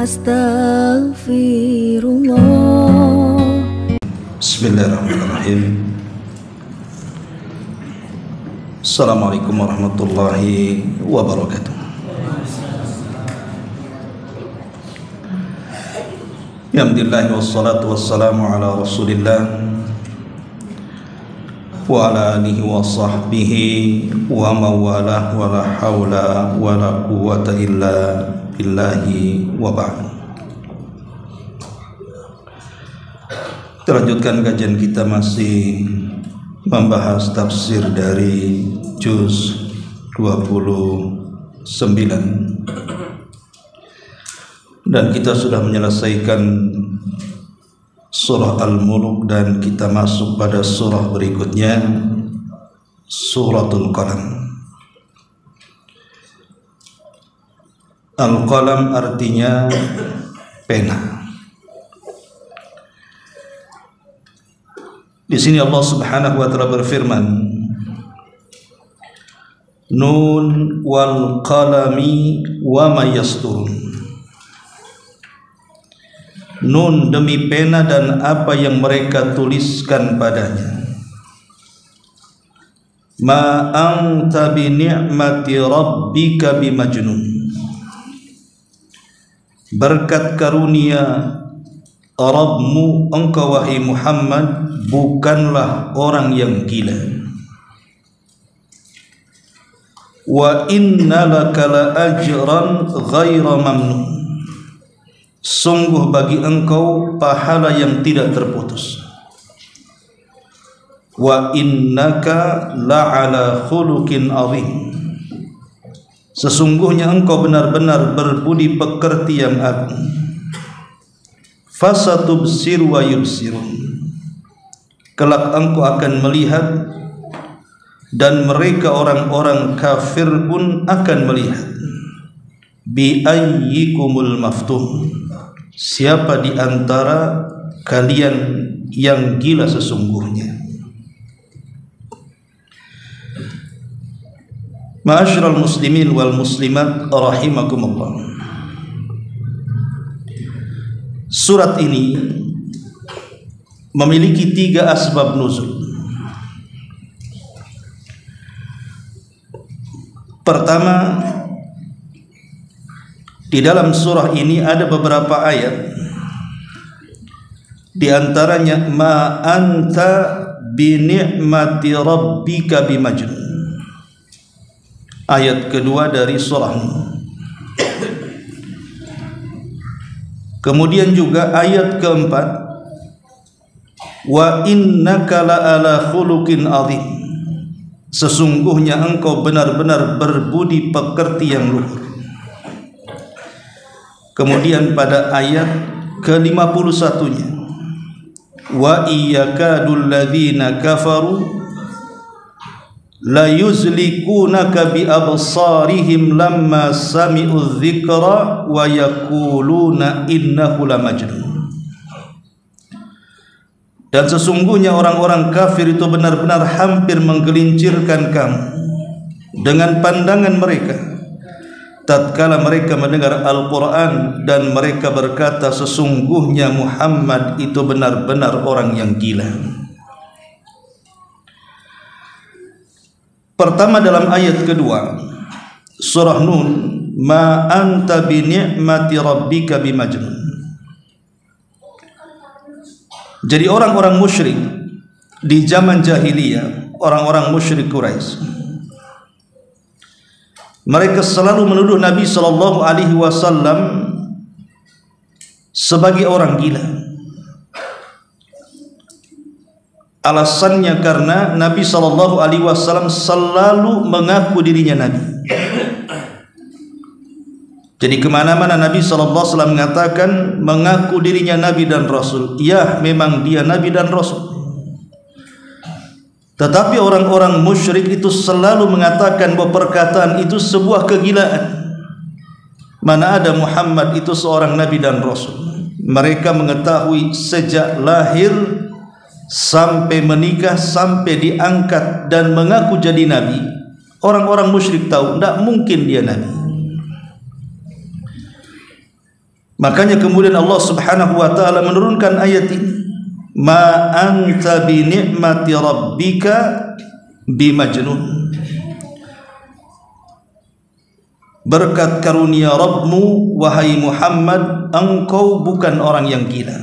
Astaghfirullah. Bismillahirrahmanirrahim. Assalamualaikum warahmatullahi wabarakatuh. Alhamdulillah wassalatu wassalamu ala Rasulillah wa ala alihi wa sahbihi wa mawalah wa la hawla wa la quwwata illa billahi wa ba'd. Terlanjutkan kajian kita masih membahas tafsir dari juz 29 dan kita sudah menyelesaikan surah Al-Mulk dan kita masuk pada surah berikutnya, Suratul Qalam. Al-Qalam artinya pena. Di sini Allah Subhanahu wa taala berfirman, Nun wal qalami wa ma yasturun. Nun demi pena dan apa yang mereka tuliskan padanya. Ma anta bi ni'mati rabbika bimajnun. Berkat karunia Rabbmu, engkau wahai Muhammad bukanlah orang yang gila. Wa inna laka la ajran ghaira mamnun. Sungguh bagi engkau pahala yang tidak terputus. Wa innaka la'ala khuluqin azim. Sesungguhnya engkau benar-benar berbudi pekerti yang agung. Fasatubsir wa yubsirun. Kelak engkau akan melihat dan mereka orang-orang kafir pun akan melihat. Bi ayyikumul maftun. Siapa di antara kalian yang gila sesungguhnya. Ma'asyiral muslimin wal muslimat rahimakumullah. Surat ini memiliki 3 asbab nuzul. Pertama, di dalam surah ini ada beberapa ayat, di antaranya ma anta bi ni'mati rabbika bimajnun. Ayat kedua dari surah ini. Kemudian juga ayat keempat, wa innaka la'ala khuluqin azim. Sesungguhnya engkau benar-benar berbudi pekerti yang luhur. Kemudian pada ayat ke-51-nya, wa iyyakadul ladzina kafaru la yuzlikunaka bi absarihim lamma sami'u dzikra wa yaquluna innahu lamajnun. Dan sesungguhnya orang-orang kafir itu benar-benar hampir menggelincirkan kamu dengan pandangan mereka tatkala mereka mendengar Al-Quran, dan mereka berkata sesungguhnya Muhammad itu benar-benar orang yang gila. Pertama, dalam ayat kedua surah Nun, ma anta bi ni'mati rabbika bimajnun. Jadi orang-orang musyrik di zaman jahiliyah, orang-orang musyrik Quraisy, mereka selalu menuduh Nabi sallallahu alaihi wasallam sebagai orang gila. Alasannya karena Nabi sallallahu alaihi wasallam selalu mengaku dirinya nabi. Jadi kemana-mana Nabi sallallahu alaihi wasallam mengatakan, mengaku dirinya nabi dan rasul. Ya, memang dia nabi dan rasul. Tetapi orang-orang musyrik itu selalu mengatakan bahwa perkataan itu sebuah kegilaan. Mana ada Muhammad itu seorang nabi dan rasul. Mereka mengetahui sejak lahir sampai menikah, sampai diangkat dan mengaku jadi nabi, orang-orang musyrik tahu tidak mungkin dia nabi. Makanya kemudian Allah Subhanahu wa taala menurunkan ayat ini, ma anta bi ni'mati rabbika bimajnun. Berkat karunia Rabbmu wahai Muhammad, engkau bukan orang yang gila.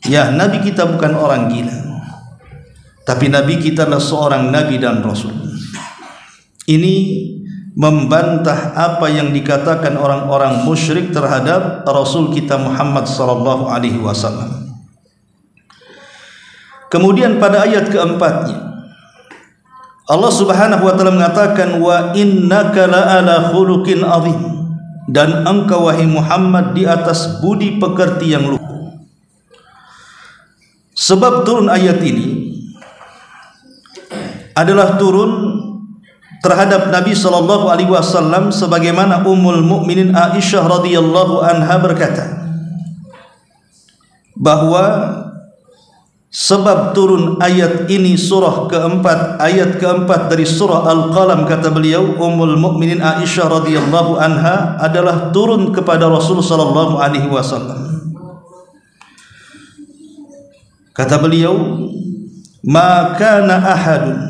Ya, Nabi kita bukan orang gila, tapi Nabi kita adalah seorang Nabi dan Rasul. Ini membantah apa yang dikatakan orang-orang musyrik terhadap Rasul kita Muhammad sallallahu alaihi wasallam. Kemudian pada ayat keempatnya Allah Subhanahu wa taala mengatakan, wa innaka la'ala khuluqin azim, dan engkau wahai Muhammad di atas budi pekerti yang luhur. Sebab turun ayat ini adalah turun terhadap Nabi sallallahu alaihi wasallam, sebagaimana Ummul Mukminin Aisyah radhiyallahu anha berkata bahwa sebab turun ayat ini surah keempat, ayat keempat dari surah Al-Qalam, kata beliau Ummul Mukminin Aisyah radhiyallahu anha, adalah turun kepada Rasul sallallahu alaihi wasallam. Kata beliau, ma kana ahadun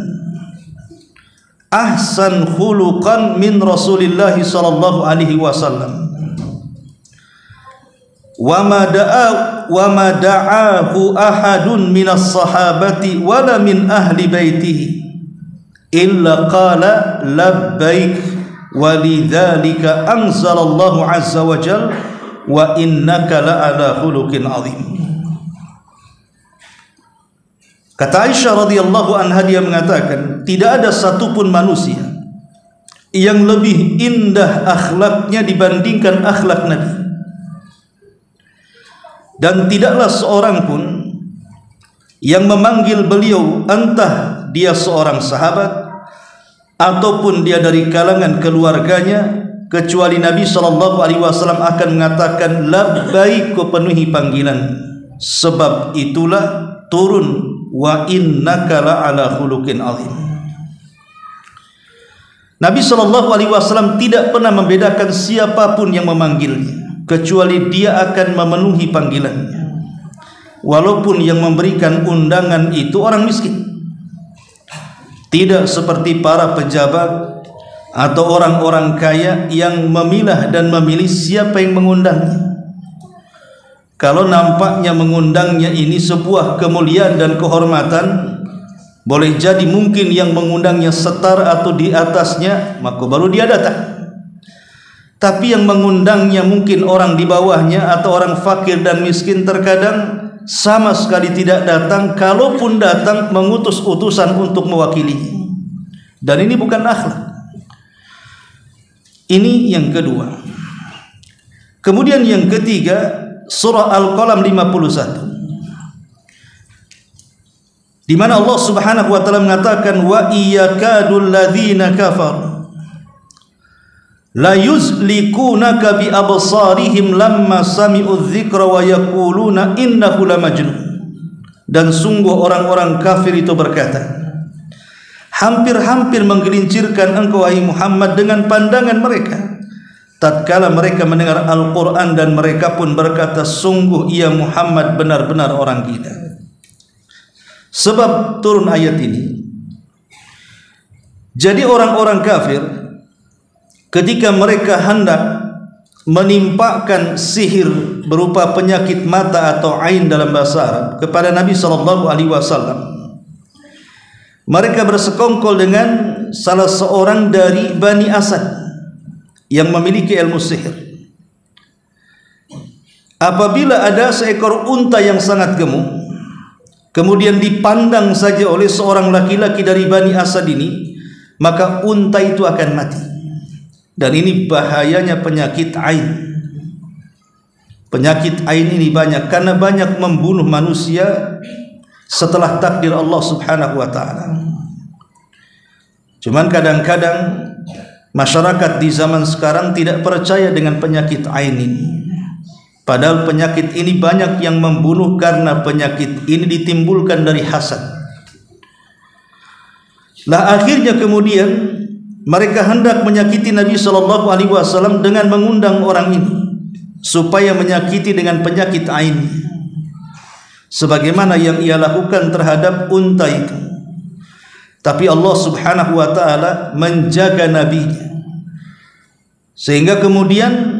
ahsan khuluqan min Rasulillah sallallahu alaihi wasallam wa ma da'ahu ahadun minas sahabati wala min ahli baitihi illa qala labbaik walidzalika anzalallahu azza wa jalla wa innaka la'ala khuluqin azim. Kata Aisyah radhiyallahu anha, dia mengatakan, tidak ada satupun manusia yang lebih indah akhlaknya dibandingkan akhlak Nabi, dan tidaklah seorang pun yang memanggil beliau, entah dia seorang sahabat ataupun dia dari kalangan keluarganya, kecuali Nabi sallallahu alaihi wasallam akan mengatakan labbaik, penuhi panggilan. Sebab itulah turun wa innaka la'ala khuluqin azim. Nabi sallallahu alaihi wasallam tidak pernah membedakan siapapun yang memanggilnya, kecuali dia akan memenuhi panggilannya, walaupun yang memberikan undangan itu orang miskin. Tidak seperti para pejabat atau orang-orang kaya yang memilah dan memilih siapa yang mengundangnya. Kalau nampaknya mengundangnya ini sebuah kemuliaan dan kehormatan, boleh jadi mungkin yang mengundangnya setara atau di atasnya, maka baru dia datang. Tapi yang mengundangnya mungkin orang di bawahnya atau orang fakir dan miskin, terkadang sama sekali tidak datang, kalaupun datang mengutus utusan untuk mewakilinya. Dan ini bukan akhlak. Ini yang kedua. Kemudian yang ketiga, surah Al-Qalam 51, di mana Allah Subhanahu wa taala mengatakan, wa iyakadul ladzina kafaru la yuzlikunaka bi absarihim lamma sami'u dzikra wa yaquluna innahu lamajnun. Dan sungguh orang-orang kafir itu berkata, hampir-hampir menggelincirkan engkau wahai Muhammad dengan pandangan mereka tatkala mereka mendengar Al-Quran, dan mereka pun berkata, sungguh ia Muhammad benar-benar orang gila. Sebab turun ayat ini, jadi orang-orang kafir ketika mereka hendak menimpakan sihir berupa penyakit mata atau ain dalam bahasa Arab kepada Nabi sallallahu alaihi wasallam, mereka bersekongkol dengan salah seorang dari Bani Asad yang memiliki ilmu sihir. Apabila ada seekor unta yang sangat gemuk, kemudian dipandang saja oleh seorang laki-laki dari Bani Asad ini, maka unta itu akan mati. Dan ini bahayanya penyakit ain. Penyakit ain ini banyak, karena banyak membunuh manusia setelah takdir Allah Subhanahu wa taala. Cuman kadang-kadang masyarakat di zaman sekarang tidak percaya dengan penyakit ain ini. Padahal penyakit ini banyak yang membunuh, karena penyakit ini ditimbulkan dari hasad. Lah akhirnya kemudian mereka hendak menyakiti Nabi sallallahu alaihi wasallam dengan mengundang orang ini. supaya menyakiti dengan penyakit ain, sebagaimana yang ia lakukan terhadap unta itu. Tapi Allah Subhanahu wa taala menjaga nabinya sehingga kemudian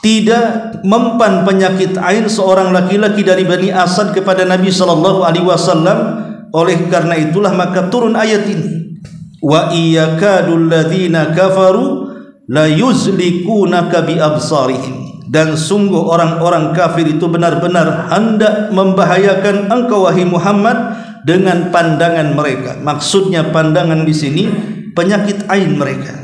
tidak mempan penyakit ain seorang laki-laki dari Bani Asad kepada Nabi sallallahu alaihi wasallam. Oleh karena itulah maka turun ayat ini, wa iyakadul ladzina kafaru la yuzlikunaka bi absarihim, dan sungguh orang-orang kafir itu benar-benar hendak membahayakan engkau wahai Muhammad dengan pandangan mereka. Maksudnya pandangan di sini penyakit ain mereka.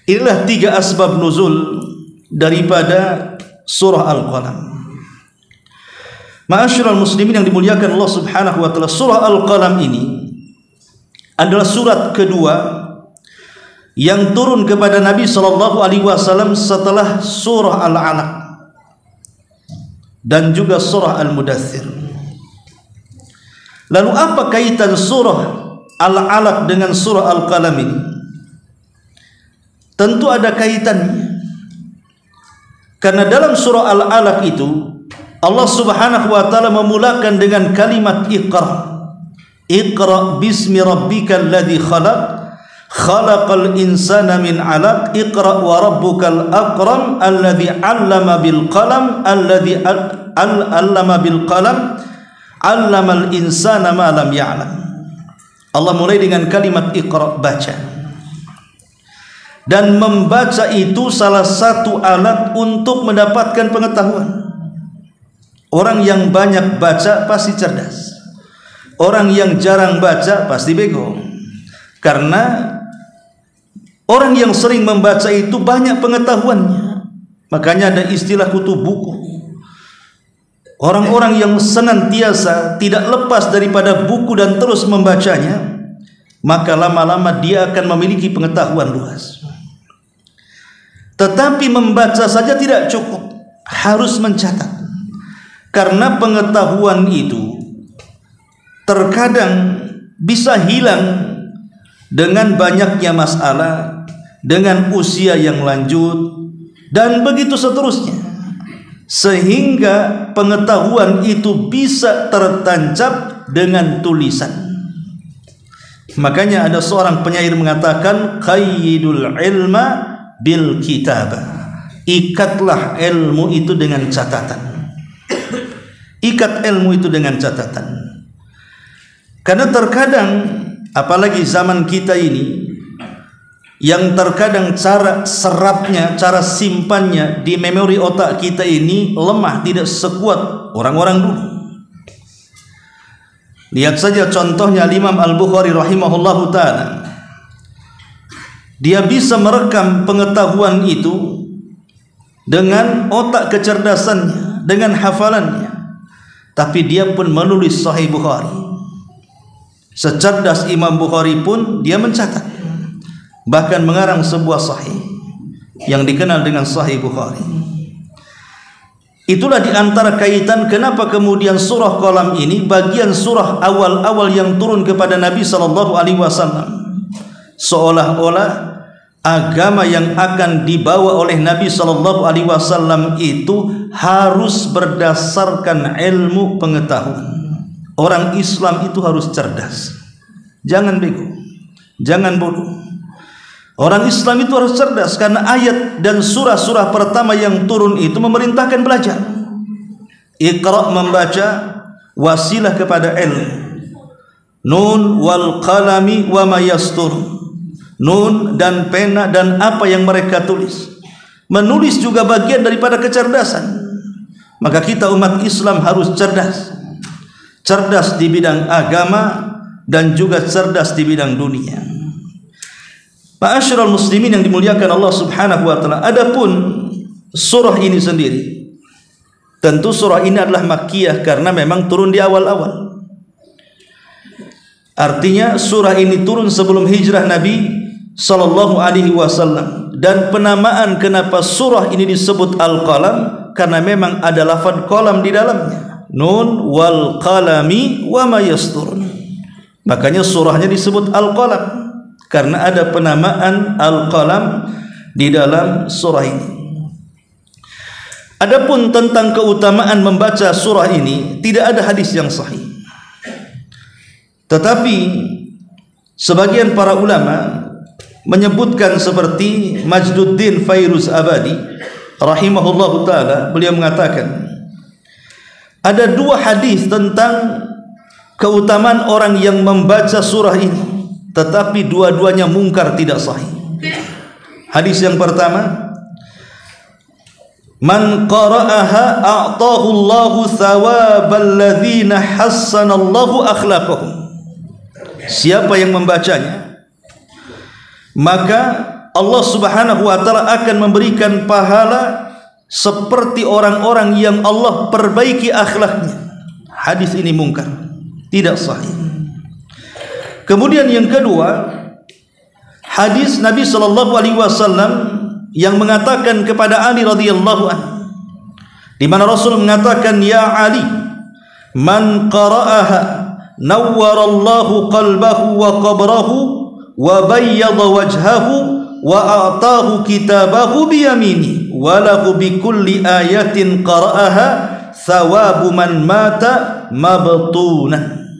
Inilah 3 asbab nuzul daripada surah Al-Qalam. Ma'asyiral muslimin yang dimuliakan Allah Subhanahu wa taala, surah Al-Qalam ini adalah surat kedua yang turun kepada Nabi sallallahu alaihi wasallam setelah surah Al-Alaq dan juga surah Al-Mudaththir. Lalu apa kaitan surah Al-Alaq dengan surah Al-Qalam ini? Tentu ada kaitannya, karena dalam surah Al-Alaq itu Allah Subhanahu wa taala memulakan dengan kalimat Iqra. Iqra bismi rabbikal ladzi khalaq, khalaqal insana min 'alaq, Iqra wa rabbukal akram alladzi 'allama bil qalam, alladzi 'allama bil qalam 'allamal insana ma lam ya'lam. Allah mulai dengan kalimat Iqra, baca. Dan membaca itu salah satu alat untuk mendapatkan pengetahuan. Orang yang banyak baca pasti cerdas, orang yang jarang baca pasti bego. Karena orang yang sering membaca itu banyak pengetahuannya. Makanya ada istilah kutu buku. Orang-orang yang senantiasa tidak lepas daripada buku dan terus membacanya, maka lama-lama dia akan memiliki pengetahuan luas. Tetapi membaca saja tidak cukup, harus mencatat. Karena pengetahuan itu terkadang bisa hilang dengan banyaknya masalah, dengan usia yang lanjut, dan begitu seterusnya, sehingga pengetahuan itu bisa tertancap dengan tulisan. Makanya ada seorang penyair mengatakan, qayyidul ilma bil kitabah, ikatlah ilmu itu dengan catatan. Ikat ilmu itu dengan catatan. Karena terkadang apalagi zaman kita ini, yang terkadang cara serapnya, cara simpannya di memori otak kita ini lemah, tidak sekuat orang-orang dulu. Lihat saja contohnya Imam Al-Bukhari rahimahullahu ta'ala. Dia bisa merekam pengetahuan itu dengan otak kecerdasannya, dengan hafalannya. Tapi dia pun menulis Sahih Bukhari. Secerdas Imam Bukhari pun dia mencatat, bahkan mengarang sebuah sahih yang dikenal dengan Sahih Bukhari. Itulah diantara kaitan kenapa kemudian surah Qalam ini bagian surah awal-awal yang turun kepada Nabi sallallahu alaihi wasallam, seolah-olah agama yang akan dibawa oleh Nabi sallallahu alaihi wasallam itu harus berdasarkan ilmu pengetahuan. Orang Islam itu harus cerdas, jangan bego, jangan bodoh. Orang Islam itu harus cerdas, karena ayat dan surah-surah pertama yang turun itu memerintahkan belajar. Iqra, membaca, wasilah kepada ilmu. Nun wal qalami wa ma yastur. Nun dan pena dan apa yang mereka tulis. Menulis juga bagian daripada kecerdasan. Maka kita umat Islam harus cerdas. Cerdas di bidang agama dan juga cerdas di bidang dunia. Ma'asyiral muslimin yang dimuliakan Allah Subhanahu wa taala, adapun surah ini sendiri, tentu surah ini adalah makkiyah karena memang turun di awal-awal. Artinya surah ini turun sebelum hijrah Nabi sallallahu alaihi wasallam, dan penamaan kenapa surah ini disebut Al-Qalam karena memang ada lafaz qalam di dalamnya. Nun wal qalami wa ma yasturun. Makanya surahnya disebut Al-Qalam karena ada penamaan Al-Qalam di dalam surah ini. Adapun tentang keutamaan membaca surah ini, tidak ada hadis yang sahih. Tetapi sebagian para ulama menyebutkan seperti Majduddin Fairuz Abadi rahimahullahu taala, beliau mengatakan ada dua hadis tentang keutamaan orang yang membaca surah ini, tetapi dua-duanya mungkar, tidak sahih. Hadis yang pertama, man qara'aha a'tahu Allahu thawabal ladzina hassanallahu akhlaqahum. Siapa yang membacanya, maka Allah Subhanahu wa taala akan memberikan pahala seperti orang-orang yang Allah perbaiki akhlaknya. Hadis ini mungkar, tidak sahih. Kemudian yang kedua, hadis Nabi sallallahu alaihi wasallam yang mengatakan kepada Ali radhiyallahu anhu, di mana Rasul mengatakan, ya Ali, man qara'aha nawwarallahu qalbahu wa qabrahu wa bayyadha wajhahu wa a'tahu kitabahu biyamini wa lahu bikulli ayatin qara'aha thawabu man mata mabtunan.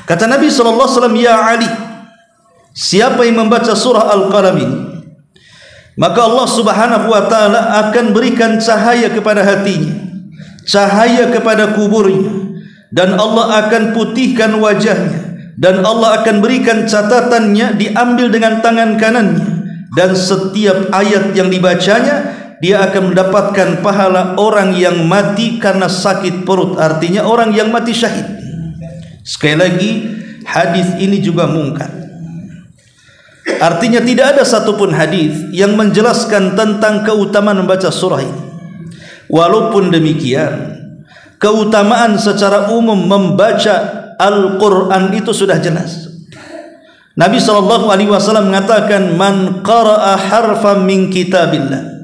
Kata Nabi sallallahu alaihi wasallam, ya Ali, siapa yang membaca surah Al-Qalam ini, maka Allah Subhanahu wa taala akan berikan cahaya kepada hatinya, cahaya kepada kuburnya, dan Allah akan putihkan wajahnya, dan Allah akan berikan catatannya diambil dengan tangan kanannya, dan setiap ayat yang dibacanya dia akan mendapatkan pahala orang yang mati karena sakit perut, artinya orang yang mati syahid. Sekali lagi, hadis ini juga mungkar. Artinya tidak ada satupun hadis yang menjelaskan tentang keutamaan membaca surah ini. Walaupun demikian, keutamaan secara umum membaca Al-Quran itu sudah jelas. Nabi SAW mengatakan, man qara'a harfan min kitabillah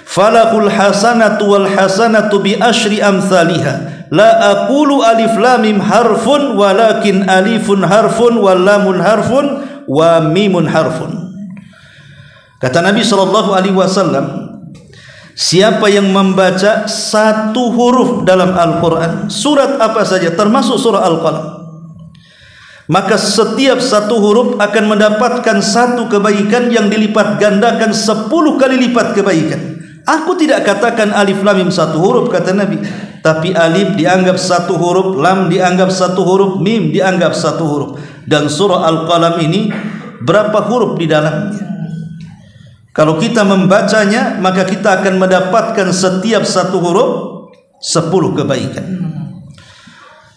falahul hasanatu wal hasanatu bi asyri amthaliha la aqulu alif lam mim harfun walakin alifun harfun wal lamun harfun wa mimun harfun. Kata Nabi SAW, siapa yang membaca satu huruf dalam Al-Quran, surat apa saja termasuk surah Al-Qalam, maka setiap satu huruf akan mendapatkan satu kebaikan yang dilipat gandakan 10 kali lipat kebaikan. Aku tidak katakan alif lam mim satu huruf, kata Nabi, tapi alif dianggap satu huruf, lam dianggap satu huruf, mim dianggap satu huruf. Dan surah Al-Qalam ini berapa huruf di dalamnya? Kalau kita membacanya, maka kita akan mendapatkan setiap satu huruf 10 kebaikan.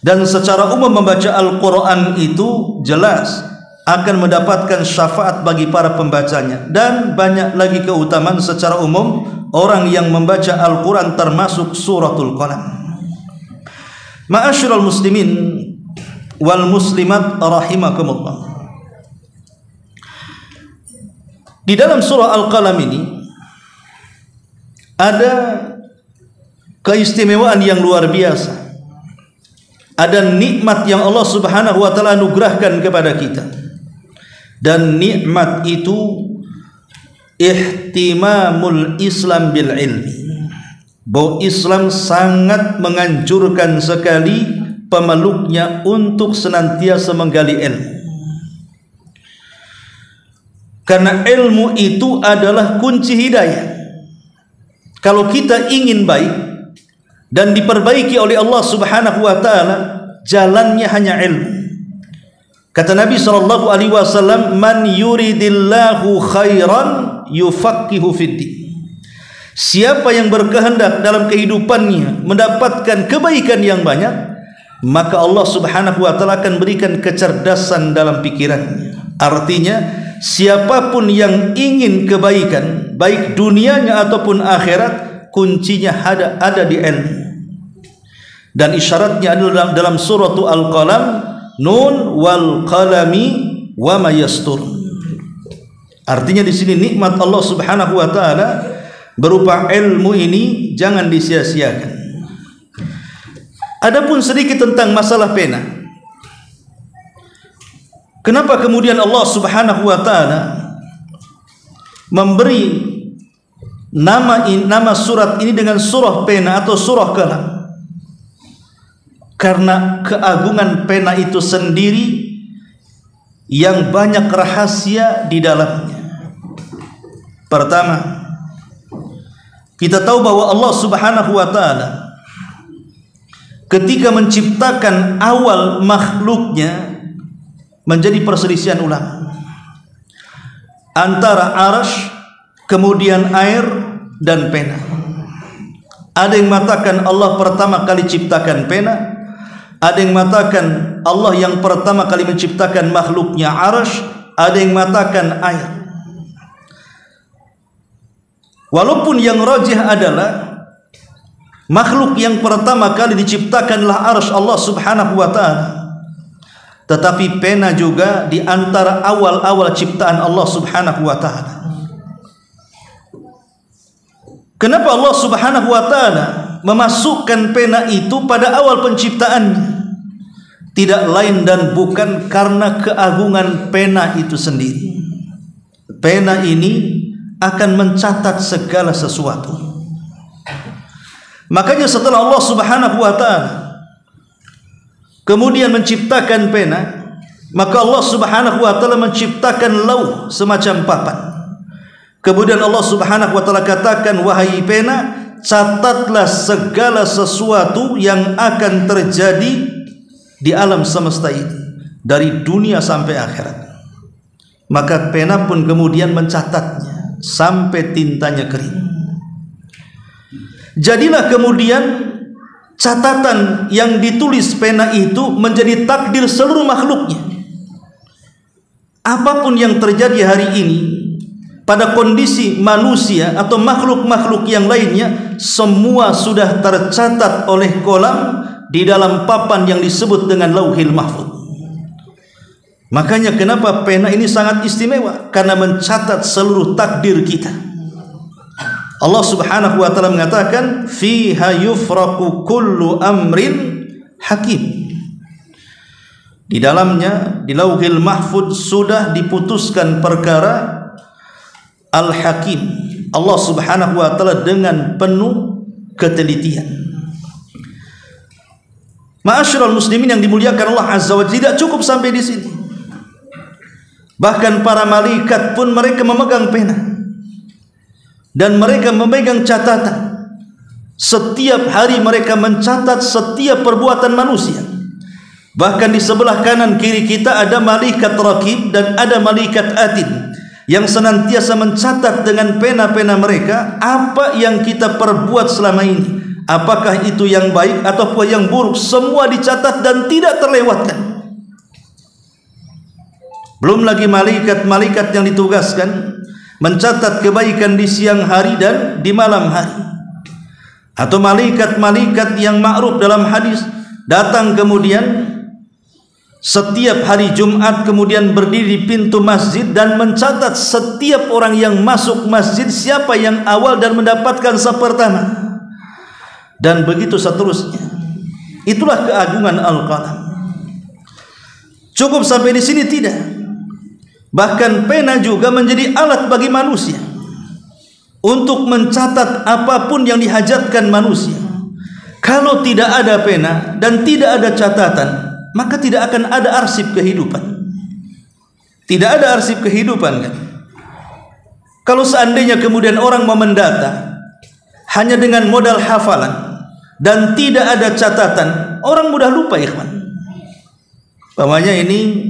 Dan secara umum membaca Al-Quran itu jelas akan mendapatkan syafaat bagi para pembacanya. Dan banyak lagi keutamaan secara umum orang yang membaca Al-Quran, termasuk suratul Qalam. Ma'asyiral muslimin wal muslimat rahimakumullah. Di dalam surah Al-Qalam ini ada keistimewaan yang luar biasa. Ada nikmat yang Allah Subhanahu wa taala anugerahkan kepada kita. Dan nikmat itu ihtimamul Islam bil ilmi. Bahwa Islam sangat menganjurkan sekali pemeluknya untuk senantiasa menggali ilmu. Karena ilmu itu adalah kunci hidayah. Kalau kita ingin baik dan diperbaiki oleh Allah Subhanahu wa taala, jalannya hanya ilmu. Kata Nabi SAW, man yuridillahu khairan yufaqihu fiddin. Siapa yang berkehendak dalam kehidupannya mendapatkan kebaikan yang banyak, maka Allah Subhanahu wa taala akan berikan kecerdasan dalam pikirannya. Artinya, siapapun yang ingin kebaikan, baik dunianya ataupun akhirat, kuncinya ada di ilmu. Dan isyaratnya adalah dalam surah Al-Qalam, nun wal qalami wa ma yastur. Artinya di sini nikmat Allah Subhanahu wa taala berupa ilmu ini jangan disia-siakan. Adapun sedikit tentang masalah pena. Kenapa kemudian Allah Subhanahu wa taala memberi nama surat ini dengan surah pena atau surah kalam, karena keagungan pena itu sendiri yang banyak rahasia di dalamnya. Pertama, kita tahu bahwa Allah Subhanahu wa taala ketika menciptakan awal makhluknya menjadi perselisihan ulama antara arasy, kemudian air dan pena. Ada yang mengatakan Allah pertama kali ciptakan pena, ada yang mengatakan Allah yang pertama kali menciptakan makhluknya arasy, ada yang mengatakan air. Walaupun yang rajih adalah makhluk yang pertama kali diciptakanlah arasy Allah Subhanahu wa taala, tetapi pena juga di antara awal-awal ciptaan Allah Subhanahu wa taala. Kenapa Allah Subhanahu wa taala memasukkan pena itu pada awal penciptaannya? Tidak lain dan bukan karena keagungan pena itu sendiri. Pena ini akan mencatat segala sesuatu. Makanya setelah Allah Subhanahu wa taala kemudian menciptakan pena, maka Allah Subhanahu wa taala menciptakan lauh semacam papan. Kemudian Allah Subhanahu wa taala katakan, wahai pena, catatlah segala sesuatu yang akan terjadi di alam semesta ini dari dunia sampai akhirat. Maka pena pun kemudian mencatatnya sampai tintanya kering. Jadilah kemudian catatan yang ditulis pena itu menjadi takdir seluruh makhluknya. Apapun yang terjadi hari ini pada kondisi manusia atau makhluk-makhluk yang lainnya, semua sudah tercatat oleh kolam di dalam papan yang disebut dengan Lauhil Mahfuz. Makanya kenapa pena ini sangat istimewa, karena mencatat seluruh takdir kita. Allah Subhanahu wa taala mengatakan, fiha yufraqu kullu amrin hakim. Di dalamnya, di Lauhil Mahfuz sudah diputuskan perkara Al-Hakim. Allah Subhanahu wa taala dengan penuh ketelitian. Ma'asyiral muslimin yang dimuliakan Allah Azza wa Jalla, tidak cukup sampai di sini. Bahkan para malaikat pun mereka memegang pena dan mereka memegang catatan. Setiap hari mereka mencatat setiap perbuatan manusia. Bahkan di sebelah kanan kiri kita ada malaikat raqib dan ada malaikat atid yang senantiasa mencatat dengan pena-pena mereka apa yang kita perbuat selama ini. Apakah itu yang baik ataupun yang buruk, semua dicatat dan tidak terlewatkan. Belum lagi malaikat-malaikat yang ditugaskan mencatat kebaikan di siang hari dan di malam hari. Atau malaikat-malaikat yang ma'ruf dalam hadis datang kemudian setiap hari Jumat kemudian berdiri di pintu masjid dan mencatat setiap orang yang masuk masjid, siapa yang awal dan mendapatkan sepertama, dan begitu seterusnya. Itulah keagungan Al-Qalam. Cukup sampai di sini? Tidak. Bahkan pena juga menjadi alat bagi manusia untuk mencatat apapun yang dihajatkan manusia. Kalau tidak ada pena dan tidak ada catatan, maka tidak akan ada arsip kehidupan. Tidak ada arsip kehidupan kan? Kalau seandainya kemudian orang mau mendata hanya dengan modal hafalan dan tidak ada catatan, orang mudah lupa, ikhwan. Umpamanya ini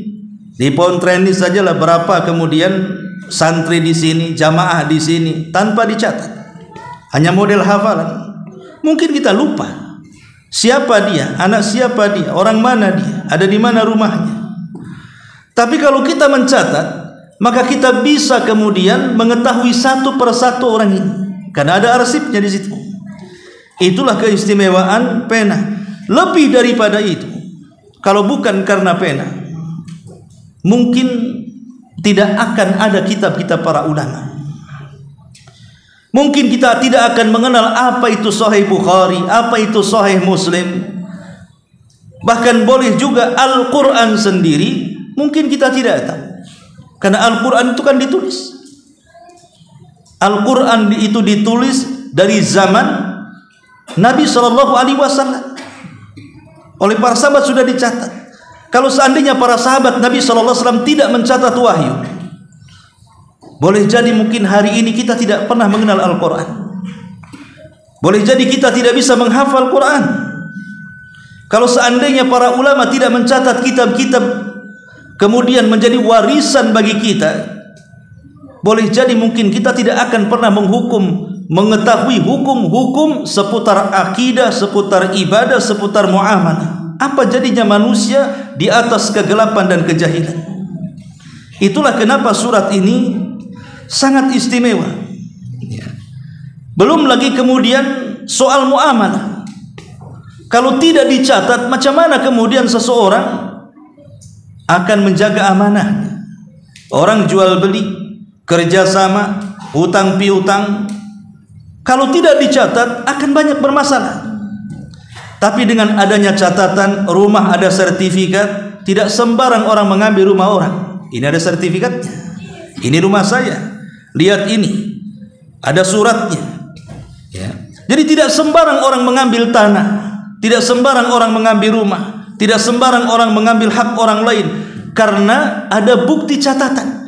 di Pontren ini sajalah berapa kemudian santri di sini, jamaah di sini tanpa dicatat, hanya model hafalan. Mungkin kita lupa siapa dia, anak siapa dia, orang mana dia, ada di mana rumahnya. Tapi kalau kita mencatat, maka kita bisa kemudian mengetahui satu persatu orang ini, karena ada arsipnya di situ. Itulah keistimewaan pena. Lebih daripada itu, kalau bukan karena pena, mungkin tidak akan ada kitab-kitab para ulama. Mungkin kita tidak akan mengenal apa itu Sahih Bukhari, apa itu Sahih Muslim. Bahkan boleh juga Al-Quran sendiri, mungkin kita tidak tahu, karena Al-Quran itu kan ditulis. Al-Quran itu ditulis dari zaman Nabi SAW. Oleh para sahabat sudah dicatat. Kalau seandainya para sahabat Nabi SAW tidak mencatat wahyu, boleh jadi mungkin hari ini kita tidak pernah mengenal Al-Quran. Boleh jadi kita tidak bisa menghafal Quran. Kalau seandainya para ulama tidak mencatat kitab-kitab kemudian menjadi warisan bagi kita, boleh jadi mungkin kita tidak akan pernah mengetahui hukum-hukum seputar akidah, seputar ibadah, seputar muamalah. Apa jadinya manusia di atas kegelapan dan kejahilan? Itulah kenapa surat ini sangat istimewa. Belum lagi kemudian soal muamalah. Kalau tidak dicatat, macam mana kemudian seseorang akan menjaga amanah? Orang jual beli, kerjasama, hutang piutang, kalau tidak dicatat akan banyak bermasalah. Tapi dengan adanya catatan, rumah ada sertifikat, tidak sembarang orang mengambil rumah orang. Ini ada sertifikatnya, ini rumah saya, lihat ini, ada suratnya. Ya. Jadi tidak sembarang orang mengambil tanah, tidak sembarang orang mengambil rumah, tidak sembarang orang mengambil hak orang lain, karena ada bukti catatan,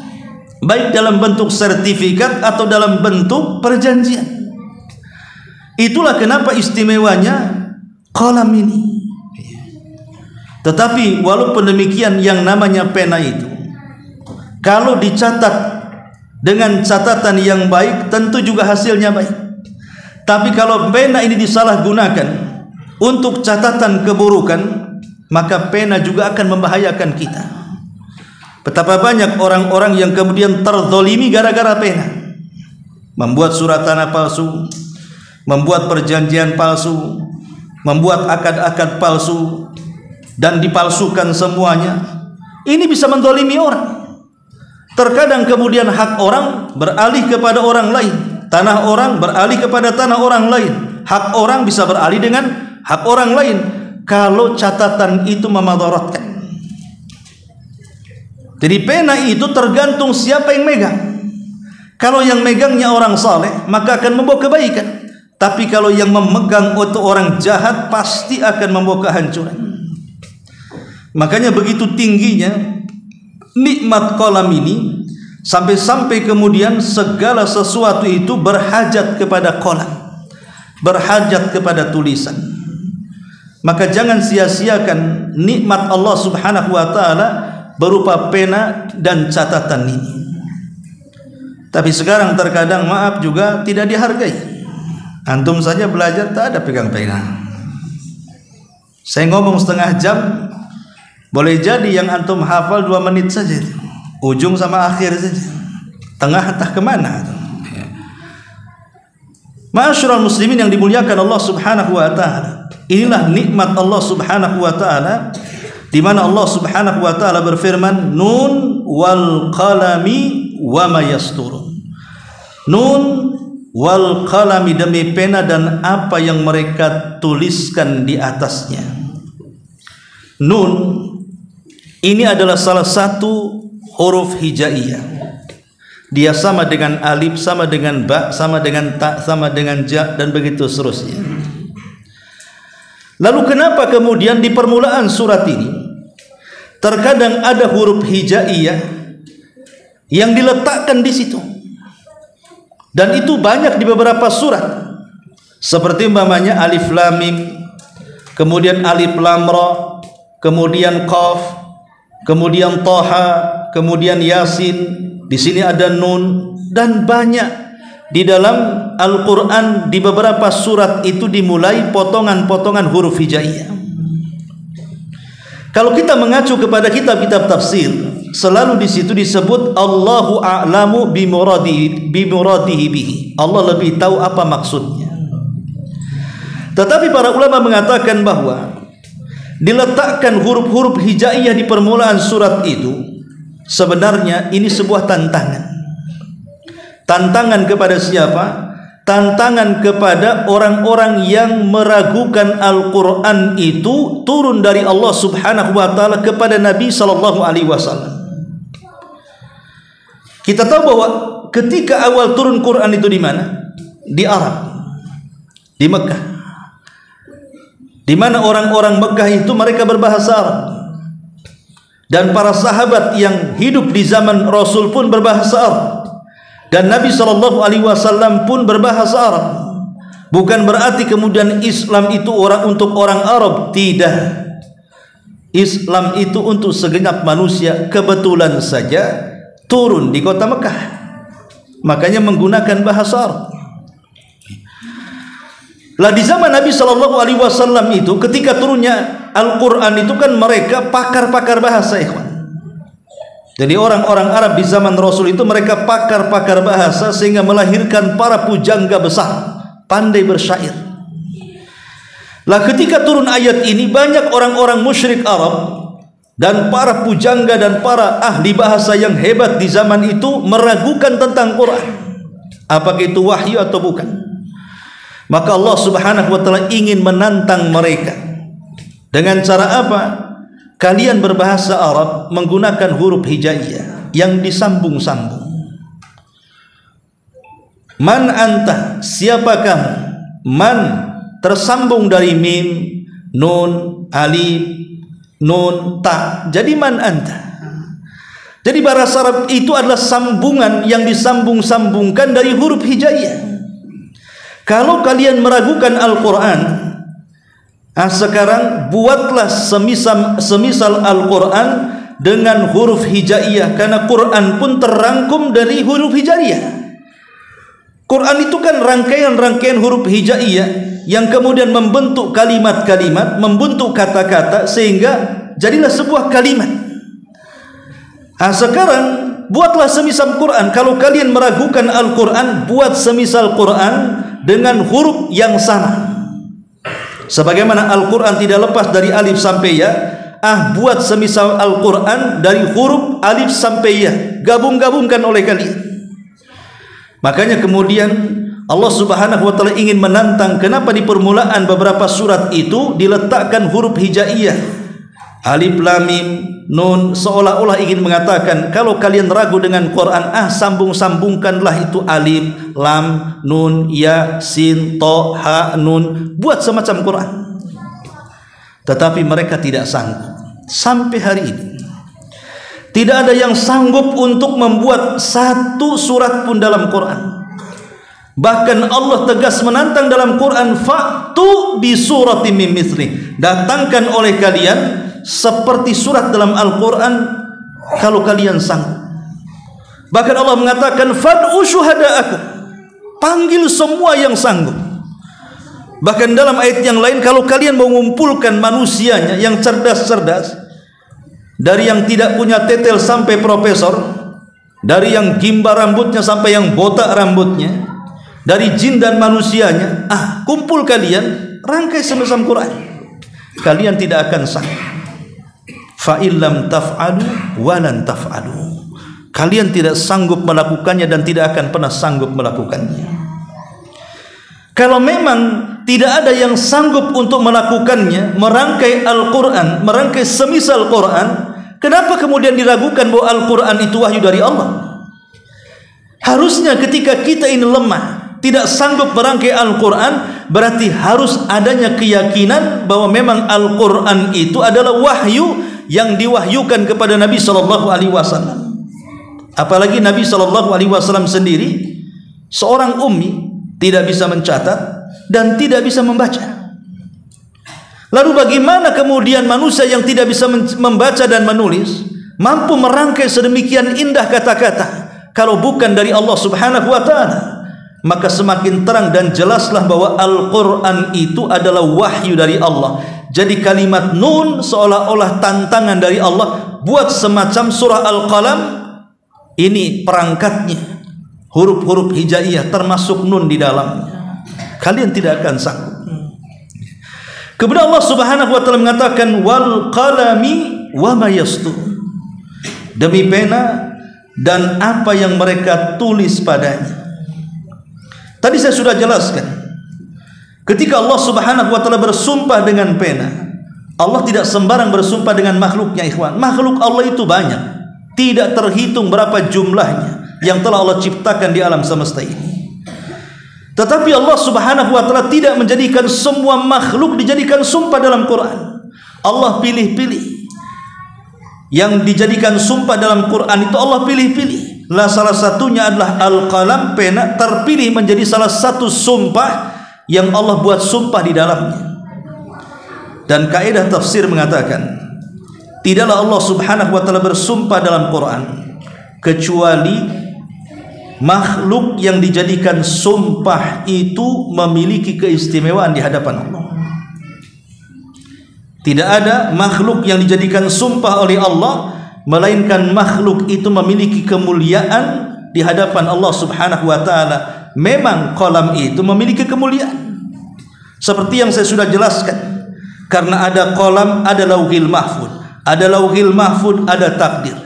baik dalam bentuk sertifikat atau dalam bentuk perjanjian. Itulah kenapa istimewanya qalam ini. Tetapi walaupun demikian, yang namanya pena itu, kalau dicatat dengan catatan yang baik, tentu juga hasilnya baik. Tapi kalau pena ini disalahgunakan untuk catatan keburukan, maka pena juga akan membahayakan kita. Betapa banyak orang-orang yang kemudian terzolimi gara-gara pena. Membuat surat tanah palsu, membuat perjanjian palsu, membuat akad-akad palsu, dan dipalsukan semuanya. Ini bisa menzalimi orang. Terkadang kemudian hak orang beralih kepada orang lain, tanah orang beralih kepada tanah orang lain, hak orang bisa beralih dengan hak orang lain kalau catatan itu memadaratkan. Jadi pena itu tergantung siapa yang megang. Kalau yang megangnya orang saleh, maka akan membawa kebaikan. Tapi kalau yang memegang itu orang jahat, pasti akan membawa kehancuran. Makanya begitu tingginya nikmat qalam ini, sampai-sampai kemudian segala sesuatu itu berhajat kepada qalam, berhajat kepada tulisan. Maka jangan sia-siakan nikmat Allah Subhanahu wa taala berupa pena dan catatan ini. Tapi sekarang terkadang maaf juga tidak dihargai. Antum saja belajar tak ada pegang pena. Saya ngomong setengah jam, boleh jadi yang antum hafal 2 menit saja, ujung sama akhir saja, tengah entah kemana. Ma'asyiral muslimin yang dimuliakan Allah Subhanahu wa taala, inilah nikmat Allah Subhanahu wa taala, di mana Allah Subhanahu wa taala berfirman, Nun wal qalami wa ma yasturun. Nun wal qalami, demi pena dan apa yang mereka tuliskan di atasnya. Nun ini adalah salah satu huruf hijaiyah. Dia sama dengan alif, sama dengan ba, sama dengan ta, sama dengan ja, dan begitu seterusnya. Lalu kenapa kemudian di permulaan surat ini terkadang ada huruf hijaiyah yang diletakkan di situ? Dan itu banyak di beberapa surat. Seperti umpamanya alif lam mim, kemudian alif lam ra, kemudian qaf, kemudian thaha, kemudian yasin. Di sini ada nun, dan banyak di dalam Al-Qur'an di beberapa surat itu dimulai potongan-potongan huruf hijaiyah. Kalau kita mengacu kepada kitab-kitab tafsir, selalu di situ disebut Allahu a'lamu bimuradihi bihi. Allah lebih tahu apa maksudnya. Tetapi para ulama mengatakan bahwa diletakkan huruf-huruf hijaiyah di permulaan surat itu sebenarnya ini sebuah tantangan. Tantangan kepada siapa? Tantangan kepada orang-orang yang meragukan Al-Quran itu turun dari Allah Subhanahu wa ta'ala kepada Nabi sallallahu alaihi wasallam. Kita tahu bahwa ketika awal turun Quran itu di mana? Di Arab, di Mekah. Di mana orang-orang Mekah itu mereka berbahasa Arab. Dan para sahabat yang hidup di zaman Rasul pun berbahasa Arab. Dan Nabi SAW pun berbahasa Arab. Bukan berarti kemudian Islam itu untuk orang Arab. Tidak. Islam itu untuk segenap manusia. Kebetulan saja turun di kota Mekah, makanya menggunakan bahasa Arab. Lah di zaman Nabi SAW itu ketika turunnya Al-Quran itu kan mereka pakar-pakar bahasa, ikhwan. Jadi orang-orang Arab di zaman Rasul itu mereka pakar-pakar bahasa, sehingga melahirkan para pujangga besar, pandai bersyair. Lah ketika turun ayat ini, banyak orang-orang musyrik Arab dan para pujangga dan para ahli bahasa yang hebat di zaman itu meragukan tentang Quran, apakah itu wahyu atau bukan. Maka Allah Subhanahu wa taala ingin menantang mereka. Dengan cara apa? Kalian berbahasa Arab menggunakan huruf hijaiyah yang disambung-sambung. Man anta, siapa kamu? Man tersambung dari mim, nun, alif, nun, ta. Jadi man anta. Jadi bahasa Arab itu adalah sambungan yang disambung-sambungkan dari huruf hijaiyah. Kalau kalian meragukan Al-Quran, sekarang buatlah semisal Al-Quran dengan huruf hijaiyah, karena Quran pun terangkum dari huruf hijaiyah. Quran itu kan rangkaian-rangkaian huruf hijaiyah yang kemudian membentuk kalimat-kalimat, membentuk kata-kata, sehingga jadilah sebuah kalimat. Sekarang buatlah semisal Quran. Kalau kalian meragukan Al-Quran, buat semisal Quran dengan huruf yang sama. Sebagaimana Al-Quran tidak lepas dari alif sampai ya, buat semisal Al-Quran dari huruf alif sampai ya, gabung-gabungkan oleh kalian. Makanya kemudian Allah Subhanahu wa taala ingin menantang, kenapa di permulaan beberapa surat itu diletakkan huruf hijaiyah, alif lam mim nun, seolah-olah ingin mengatakan kalau kalian ragu dengan Quran, sambung-sambungkanlah itu alif, lam, nun, ya, sin, to, ha, nun, buat semacam Quran. Tetapi mereka tidak sanggup. Sampai hari ini tidak ada yang sanggup untuk membuat satu surat pun dalam Quran. Bahkan Allah tegas menantang dalam Quran, fa'tu bi suratin min mithli, datangkan oleh kalian seperti surat dalam Al-Quran kalau kalian sanggup. Bahkan Allah mengatakan, fad'u syuhada'akum, panggil semua yang sanggup. Bahkan dalam ayat yang lain, kalau kalian mengumpulkan manusianya yang cerdas-cerdas, dari yang tidak punya tetel sampai profesor, dari yang gimba rambutnya sampai yang botak rambutnya, dari jin dan manusianya, kumpul kalian, rangkai semisal Quran, kalian tidak akan sanggup. Fa illam taf'alu walan taf'alu, kalian tidak sanggup melakukannya dan tidak akan pernah sanggup melakukannya. Kalau memang tidak ada yang sanggup untuk melakukannya, merangkai Al-Quran, merangkai semisal Quran, kenapa kemudian diragukan bahwa Al-Quran itu wahyu dari Allah? Harusnya ketika kita ini lemah, tidak sanggup merangkai Al-Quran, berarti harus adanya keyakinan bahwa memang Al-Quran itu adalah wahyu yang diwahyukan kepada Nabi SAW. Apalagi Nabi SAW sendiri seorang ummi, tidak bisa mencatat dan tidak bisa membaca. Lalu bagaimana kemudian manusia yang tidak bisa membaca dan menulis mampu merangkai sedemikian indah kata-kata kalau bukan dari Allah Subhanahu wa taala? Maka semakin terang dan jelaslah bahwa Al-Quran itu adalah wahyu dari Allah. Jadi kalimat nun seolah-olah tantangan dari Allah, buat semacam surah Al-Qalam, ini perangkatnya, huruf-huruf hijaiyah termasuk nun di dalamnya. Kalian tidak akan sanggup. Kemudian Allah Subhanahu wa taala mengatakan, wal qalami wa ma yasturun, demi pena dan apa yang mereka tulis padanya. Tadi saya sudah jelaskan, ketika Allah Subhanahu wa taala bersumpah dengan pena, Allah tidak sembarang bersumpah dengan makhluknya, ikhwan. Makhluk Allah itu banyak, tidak terhitung berapa jumlahnya. yang telah Allah ciptakan di alam semesta ini. Tetapi Allah Subhanahu wa taala tidak menjadikan semua makhluk dijadikan sumpah dalam Quran. Allah pilih-pilih. Yang dijadikan sumpah dalam Quran itu Allah pilih-pilih. Salah satunya adalah al-qalam, pena, terpilih menjadi salah satu sumpah yang Allah buat sumpah di dalamnya. Dan kaidah tafsir mengatakan, tidaklah Allah Subhanahu wa taala bersumpah dalam Quran kecuali makhluk yang dijadikan sumpah itu memiliki keistimewaan di hadapan Allah. Tidak ada makhluk yang dijadikan sumpah oleh Allah melainkan makhluk itu memiliki kemuliaan di hadapan Allah Subhanahu wa taala. Memang qalam itu memiliki kemuliaan. Seperti yang saya sudah jelaskan. Karena ada qalam, ada lauhil mahfud. Ada lauhil mahfud, ada takdir.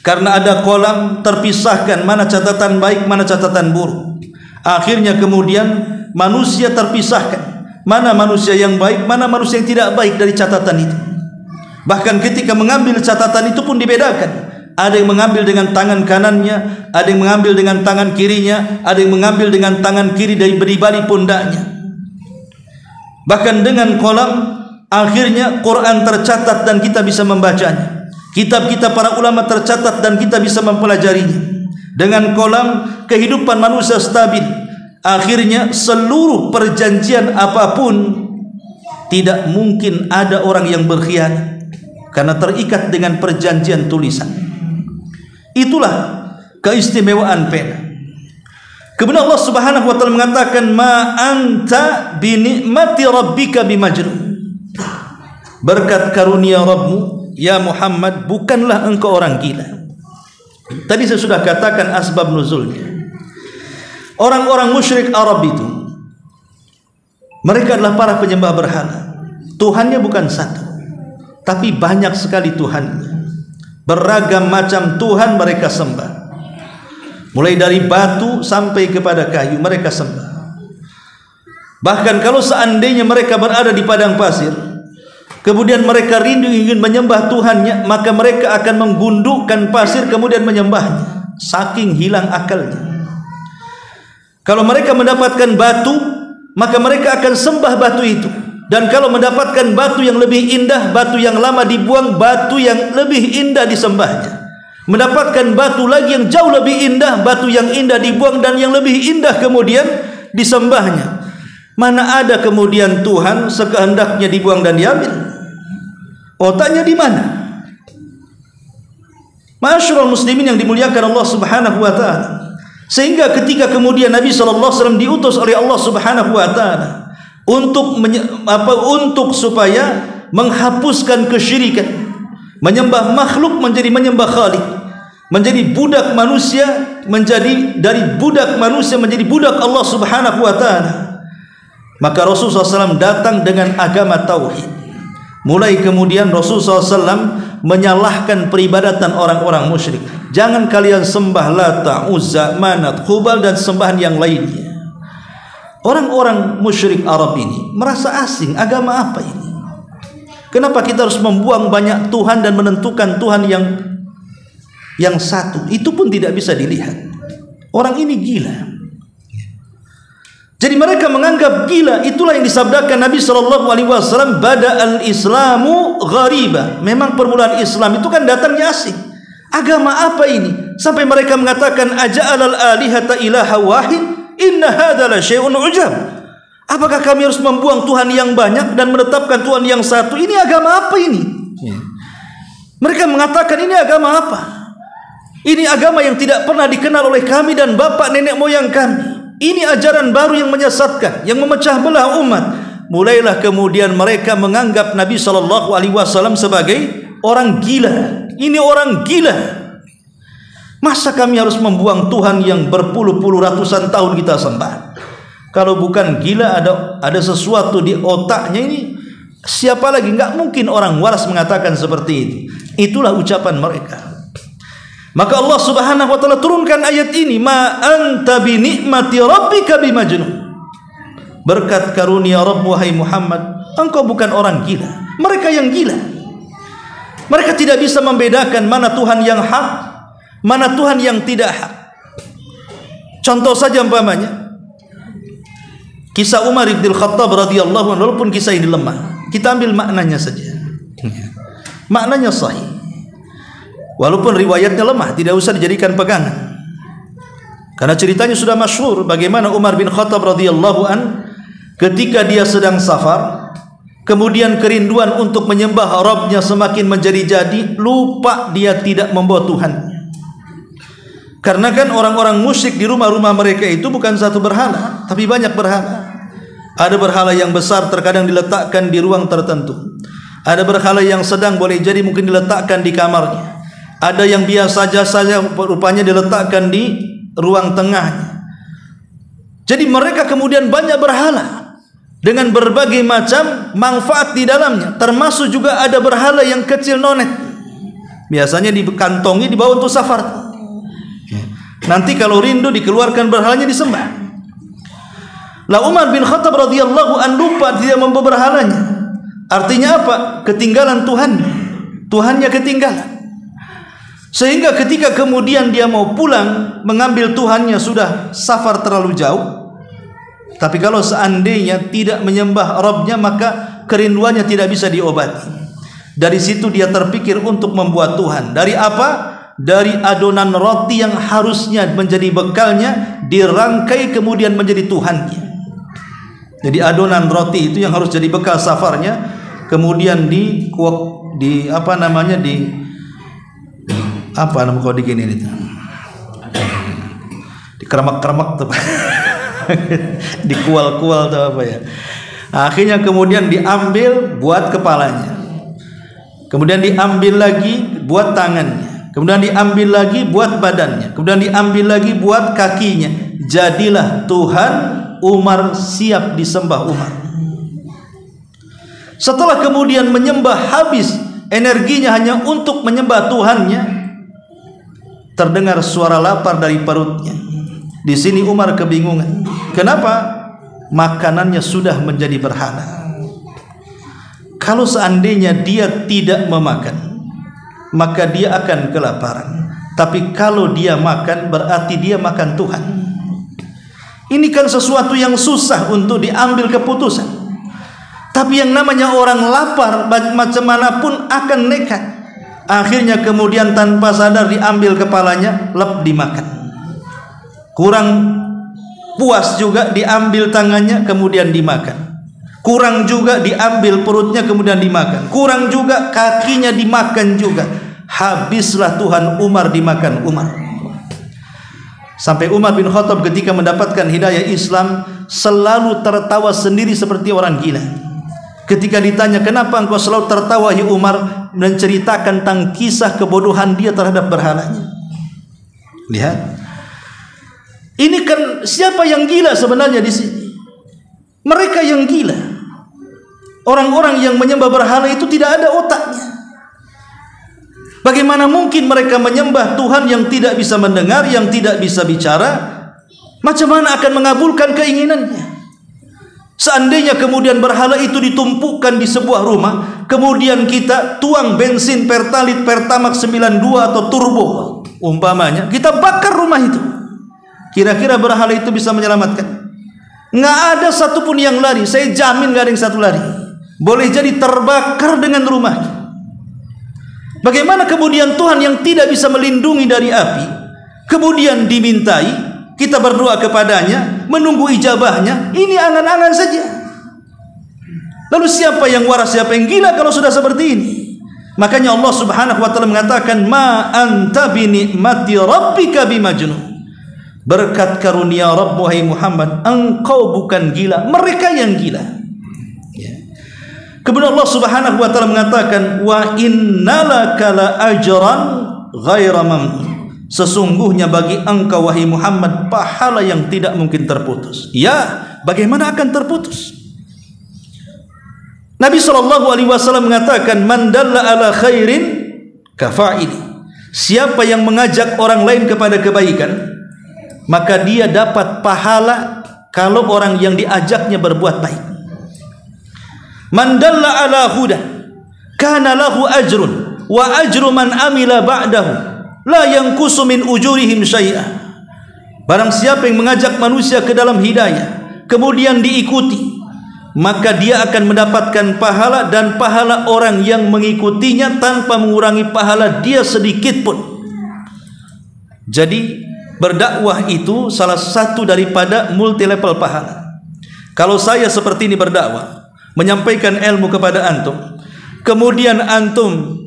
Karena ada qalam, terpisahkan mana catatan baik, mana catatan buruk. Akhirnya kemudian manusia terpisahkan, mana manusia yang baik, mana manusia yang tidak baik dari catatan itu. Bahkan ketika mengambil catatan itu pun dibedakan. Ada yang mengambil dengan tangan kanannya, ada yang mengambil dengan tangan kirinya, ada yang mengambil dengan tangan kiri dari balik pundaknya. Bahkan dengan qalam akhirnya Quran tercatat dan kita bisa membacanya. Kitab-kitab para ulama tercatat dan kita bisa mempelajarinya. Dengan qalam kehidupan manusia stabil. Akhirnya seluruh perjanjian apapun tidak mungkin ada orang yang berkhianat karena terikat dengan perjanjian tulisan. Itulah keistimewaan pena. Kemudian Allah Subhanahu wa taala mengatakan, ma anta bi ni'mati rabbika bimajnun. Berkat karunia Rabbmu ya Muhammad, bukanlah engkau orang gila. Tadi saya sudah katakan asbab nuzulnya. Orang-orang musyrik Arab itu, mereka adalah para penyembah berhala. Tuhannya bukan satu, tapi banyak sekali Tuhannya. Beragam macam Tuhan mereka sembah. Mulai dari batu sampai kepada kayu mereka sembah. Bahkan kalau seandainya mereka berada di padang pasir, kemudian mereka rindu ingin menyembah Tuhannya, maka mereka akan menggundukkan pasir kemudian menyembahnya. Saking hilang akalnya. Kalau mereka mendapatkan batu, maka mereka akan sembah batu itu. Dan kalau mendapatkan batu yang lebih indah, batu yang lama dibuang, batu yang lebih indah disembahnya. Mendapatkan batu lagi yang jauh lebih indah, batu yang indah dibuang dan yang lebih indah kemudian disembahnya. Mana ada kemudian Tuhan sekehendaknya dibuang dan diambil? Otaknya di mana? Ma'asyiral muslimin yang dimuliakan Allah Subhanahu wa taala. Sehingga ketika kemudian Nabi sallallahu alaihi wasallam diutus oleh Allah Subhanahu wa taala untuk supaya menghapuskan kesyirikan, menyembah makhluk menjadi menyembah Khalik, menjadi budak manusia, menjadi dari budak manusia menjadi budak Allah Subhanahu wa taala. Maka Rasulullah SAW datang dengan agama tauhid. Mulai kemudian Rasulullah SAW menyalahkan peribadatan orang-orang musyrik. Jangan kalian sembah Lata, Uzza, Manat, Hubal dan sembahan yang lainnya. Orang-orang musyrik Arab ini merasa asing, agama apa ini? Kenapa kita harus membuang banyak Tuhan dan menentukan Tuhan yang satu? Itu pun tidak bisa dilihat. Orang ini gila. Jadi mereka menganggap gila. Itulah yang disabdakan Nabi SAW, bada al-islamu ghariba. Memang permulaan Islam itu kan datangnya asing. Agama apa ini? Sampai mereka mengatakan, aja'al al-alihata ilaha wahid, inna hadha la syai'un ujab. Apakah kami harus membuang Tuhan yang banyak dan menetapkan Tuhan yang satu? Ini agama apa ini? Mereka mengatakan ini agama apa? Ini agama yang tidak pernah dikenal oleh kami dan bapak nenek moyang kami. Ini ajaran baru yang menyesatkan, yang memecah belah umat. Mulailah kemudian mereka menganggap Nabi SAW sebagai orang gila. Ini orang gila. Masa kami harus membuang Tuhan yang berpuluh-puluh ratusan tahun kita sembah? Kalau bukan gila, ada sesuatu di otaknya ini. Siapa lagi? Enggak mungkin orang waras mengatakan seperti itu. Itulah ucapan mereka. Maka Allah Subhanahu wa taala turunkan ayat ini, ma anta bi ni'mati rabbika bimajnun. Berkat karunia Rabb wahai Muhammad, engkau bukan orang gila. Mereka yang gila. Mereka tidak bisa membedakan mana Tuhan yang hak, Mana Tuhan yang tidak hak? Contoh saja umpamanya kisah Umar bin Khattab radhiyallahu anhu, walaupun kisah ini lemah, kita ambil maknanya saja. Maknanya sahih. Walaupun riwayatnya lemah, tidak usah dijadikan pegangan. Karena ceritanya sudah masyhur bagaimana Umar bin Khattab radhiyallahu an ketika dia sedang safar, kemudian kerinduan untuk menyembah Rabbnya semakin menjadi-jadi, lupa dia tidak membawa Tuhan. Karena kan orang-orang musyrik di rumah-rumah mereka itu bukan satu berhala, tapi banyak berhala. Ada berhala yang besar terkadang diletakkan di ruang tertentu. Ada berhala yang sedang, boleh jadi mungkin diletakkan di kamarnya. Ada yang biasa saja rupanya diletakkan di ruang tengahnya. Jadi mereka kemudian banyak berhala dengan berbagai macam manfaat di dalamnya. Termasuk juga ada berhala yang kecil nonet, biasanya dikantongi dibawa untuk safar. Nanti kalau rindu dikeluarkan berhalanya disembah. Lah Umar bin Khattab radhiyallahu an lupa dia membawa berhalanya. Artinya apa? Ketinggalan Tuhannya ketinggalan. Sehingga ketika kemudian dia mau pulang mengambil Tuhannya, sudah safar terlalu jauh. Tapi kalau seandainya tidak menyembah Rabbnya, maka kerinduannya tidak bisa diobati. Dari situ dia terpikir untuk membuat Tuhan. Dari apa? Dari adonan roti yang harusnya menjadi bekalnya, dirangkai kemudian menjadi Tuhannya. Jadi adonan roti itu yang harus jadi bekal safarnya, kemudian di apa namanya, kalau digini itu dikeremak-keremak tuh dikual-kual tuh apa ya. Akhirnya kemudian diambil buat kepalanya, kemudian diambil lagi buat tangannya, kemudian diambil lagi buat badannya, kemudian diambil lagi buat kakinya. Jadilah Tuhan Umar, siap disembah Umar. Setelah kemudian menyembah habis energinya hanya untuk menyembah Tuhannya, terdengar suara lapar dari perutnya. Di sini Umar kebingungan. Kenapa? Makanannya sudah menjadi berhala. Kalau seandainya dia tidak memakan, maka dia akan kelaparan. Tapi kalau dia makan, berarti dia makan Tuhan. Ini kan sesuatu yang susah untuk diambil keputusan. Tapi yang namanya orang lapar, macam manapun akan nekat. Akhirnya kemudian tanpa sadar diambil kepalanya, lep dimakan. Kurang puas juga diambil tangannya, kemudian dimakan. Kurang juga diambil perutnya, kemudian dimakan. Kurang juga kakinya dimakan juga. Habislah Tuhan Umar dimakan Umar. Sampai Umar bin Khattab ketika mendapatkan hidayah Islam selalu tertawa sendiri seperti orang gila. Ketika ditanya, kenapa engkau selalu tertawa ya Umar, menceritakan tentang kisah kebodohan dia terhadap berhalanya. Lihat, ini kan siapa yang gila sebenarnya di sini? Mereka yang gila. Orang-orang yang menyembah berhala itu tidak ada otaknya. Bagaimana mungkin mereka menyembah Tuhan yang tidak bisa mendengar, yang tidak bisa bicara? Macam mana akan mengabulkan keinginannya? Seandainya kemudian berhala itu ditumpukkan di sebuah rumah, kemudian kita tuang bensin Pertalite, Pertamax 92 atau turbo umpamanya, kita bakar rumah itu, kira-kira berhala itu bisa menyelamatkan? Nggak ada satupun yang lari. Saya jamin nggak ada yang satu lari. Boleh jadi terbakar dengan rumahnya. Bagaimana kemudian Tuhan yang tidak bisa melindungi dari api kemudian dimintai, kita berdoa kepadanya, menunggu ijabahnya? Ini angan-angan saja. Lalu siapa yang waras, siapa yang gila kalau sudah seperti ini? Makanya Allah Subhanahu wa taala mengatakan, ma anta bi ni'mati rabbika bimajnun. Berkat karunia Rabb wahai Muhammad, engkau bukan gila, mereka yang gila. Kemudian Allah Subhanahu wa taala mengatakan, wa innalaka la ajran ghaira mamnun. Sesungguhnya bagi engkau wahai Muhammad pahala yang tidak mungkin terputus. Ya, bagaimana akan terputus? Nabi SAW mengatakan, man dalla ala khairin kafa'ili. Siapa yang mengajak orang lain kepada kebaikan, maka dia dapat pahala kalau orang yang diajaknya berbuat baik. Man dalla ala huda kana lahu ajrun wa ajru man amila ba'dahu la yanqusu min ujurihim syai'a. Barang siapa yang mengajak manusia ke dalam hidayah kemudian diikuti, maka dia akan mendapatkan pahala dan pahala orang yang mengikutinya tanpa mengurangi pahala dia sedikit pun. Jadi berdakwah itu salah satu daripada multi level pahala. Kalau saya seperti ini berdakwah, menyampaikan ilmu kepada antum, kemudian antum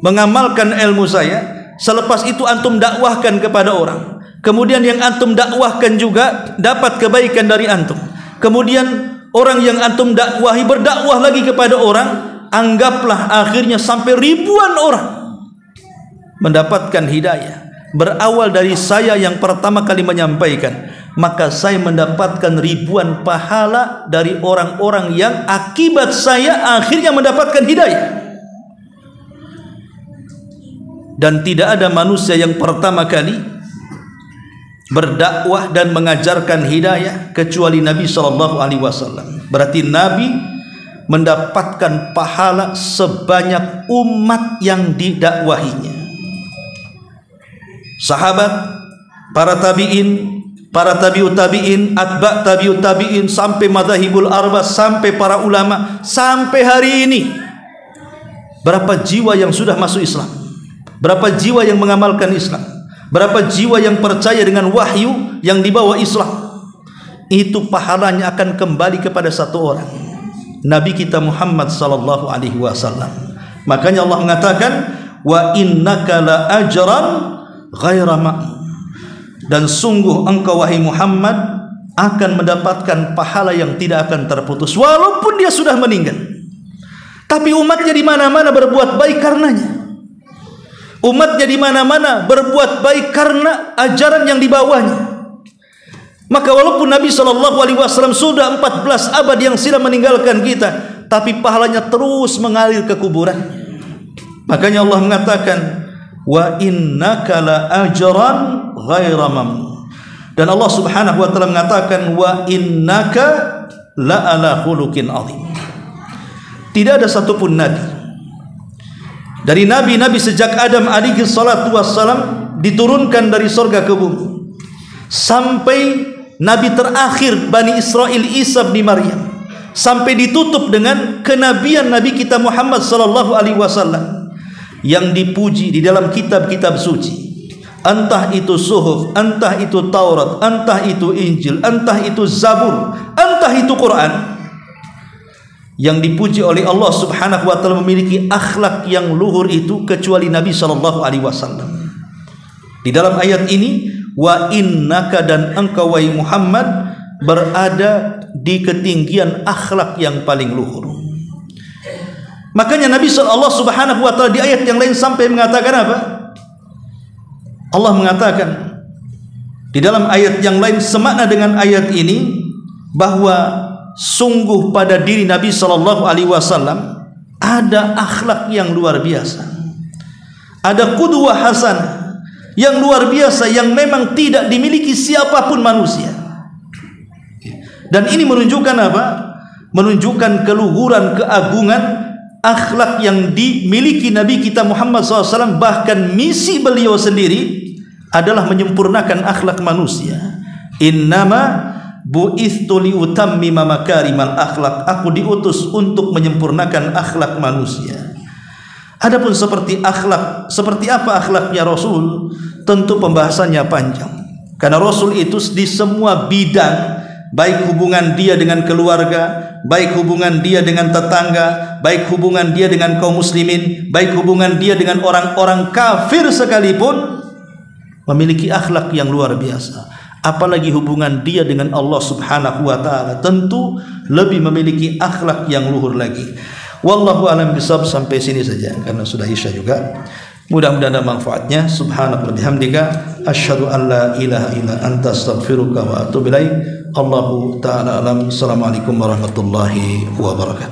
mengamalkan ilmu saya, selepas itu antum dakwahkan kepada orang, kemudian yang antum dakwahkan juga dapat kebaikan dari antum, kemudian orang yang antum dakwahi berdakwah lagi kepada orang, anggaplah akhirnya sampai ribuan orang mendapatkan hidayah. Berawal dari saya yang pertama kali menyampaikan, maka saya mendapatkan ribuan pahala dari orang-orang yang akibat saya akhirnya mendapatkan hidayah. Dan tidak ada manusia yang pertama kali berdakwah dan mengajarkan hidayah kecuali Nabi SAW. Berarti Nabi mendapatkan pahala sebanyak umat yang didakwahinya. Sahabat, para tabi'in, para tabi'ut tabi'in, atba' tabi'ut tabi'in, sampai madzhabul arba, sampai para ulama, sampai hari ini berapa jiwa yang sudah masuk Islam, berapa jiwa yang mengamalkan Islam, berapa jiwa yang percaya dengan wahyu yang dibawa Islam. Itu pahalanya akan kembali kepada satu orang, Nabi kita Muhammad sallallahu alaihi wasallam. Makanya Allah mengatakan, wa innaka la ajran ghaira ma'mun, dan sungguh engkau wahai Muhammad akan mendapatkan pahala yang tidak akan terputus walaupun dia sudah meninggal. Tapi umatnya di mana-mana berbuat baik karenanya. Umatnya di mana-mana berbuat baik karena ajaran yang dibawanya. Maka walaupun Nabi SAW sudah 14 abad yang silam meninggalkan kita, tapi pahalanya terus mengalir ke kuburan. Makanya Allah mengatakan, wa innaka la ajran ghaira mamnun. Dan Allah Subhanahu wa taala mengatakan, wa innaka la ala khuluqin azim. Tidak ada satupun nabi dari nabi-nabi sejak Adam alaihi salatu wassalam diturunkan dari surga ke bumi sampai nabi terakhir Bani Israel Isa bin Maryam, sampai ditutup dengan kenabian Nabi kita Muhammad sallallahu alaihi wasallam yang dipuji di dalam kitab-kitab suci, entah itu Suhuf, entah itu Taurat, entah itu Injil, entah itu Zabur, entah itu Quran, yang dipuji oleh Allah Subhanahu wa taala memiliki akhlak yang luhur itu kecuali Nabi sallallahu alaihi wasallam. Di dalam ayat ini, wa innaka, dan engkau wahai Muhammad berada di ketinggian akhlak yang paling luhur. Makanya Nabi Allah Subhanahu wa taala di ayat yang lain sampai mengatakan apa? Allah mengatakan di dalam ayat yang lain semakna dengan ayat ini, bahwa sungguh pada diri Nabi sallallahu alaihi wasallam ada akhlak yang luar biasa. Ada qudwah hasanah yang luar biasa yang memang tidak dimiliki siapapun manusia. Dan ini menunjukkan apa? Menunjukkan keluhuran, keagungan akhlak yang dimiliki Nabi kita Muhammad SAW. Bahkan misi beliau sendiri adalah menyempurnakan akhlak manusia. Innama bu'ithtu liutammima makarimal akhlak. Aku diutus untuk menyempurnakan akhlak manusia. Adapun seperti akhlak, seperti apa akhlaknya Rasul, tentu pembahasannya panjang. Karena Rasul itu di semua bidang, baik hubungan dia dengan keluarga, baik hubungan dia dengan tetangga, baik hubungan dia dengan kaum muslimin, baik hubungan dia dengan orang-orang kafir sekalipun, memiliki akhlak yang luar biasa. Apalagi hubungan dia dengan Allah Subhanahu wa taala, tentu lebih memiliki akhlak yang luhur lagi. Wallahu a'lam bishawab. Sampai sini saja karena sudah isya juga. Mudah-mudahan ada manfaatnya. Subhanaka wa bihamdika asyhadu an la ilaha illa anta astaghfiruka wa atubu ilaik. Allahu ta'ala alam. Assalamualaikum warahmatullahi wabarakatuh.